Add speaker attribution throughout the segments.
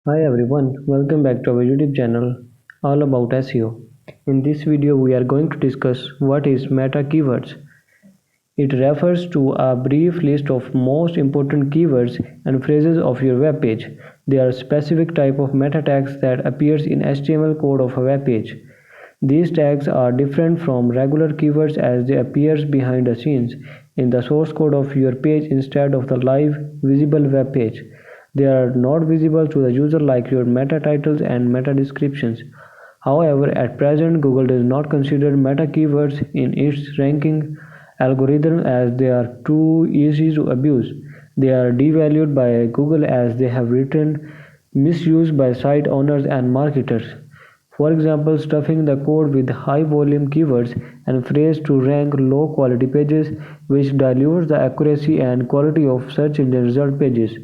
Speaker 1: Hi everyone, welcome back to our YouTube channel all about SEO. In this video we are going to discuss what is meta keywords. It refers to a brief list of most important keywords and phrases of your web page. They are a specific type of meta tags that appears in HTML code of a web page. These tags are different from regular keywords as they appear behind the scenes in the source code of your page instead of the live visible web page. They are not visible to the user like your meta titles and meta descriptions. However, at present, Google does not consider meta keywords in its ranking algorithm as they are too easy to abuse. They are devalued by Google as they have written misused by site owners and marketers. For example, stuffing the code with high volume keywords and phrase to rank low quality pages, which dilutes the accuracy and quality of search engine result pages.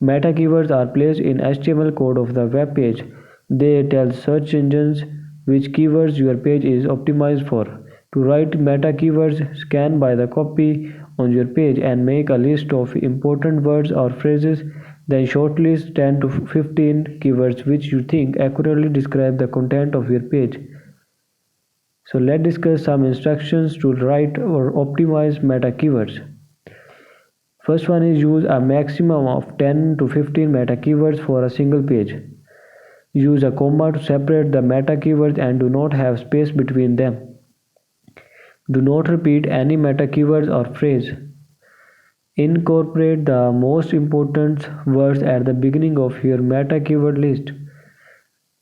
Speaker 1: Meta keywords are placed in HTML code of the web page. They tell search engines which keywords your page is optimized for. To write meta keywords, scan by the copy on your page and make a list of important words or phrases. Then shortlist 10 to 15 keywords which you think accurately describe the content of your page. So let's discuss some instructions to write or optimize meta keywords. First one is use a maximum of 10 to 15 meta keywords for a single page. Use a comma to separate the meta keywords and do not have space between them. Do not repeat any meta keywords or phrase. Incorporate the most important words at the beginning of your meta keyword list.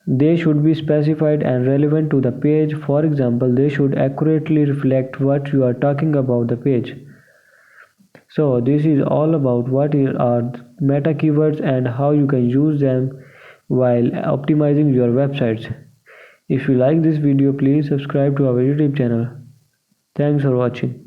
Speaker 1: They should be specified and relevant to the page. For example, they should accurately reflect what you are talking about the page. So this is all about what are meta keywords and how you can use them while optimizing your websites. If you like this video, please subscribe to our YouTube channel. Thanks for watching.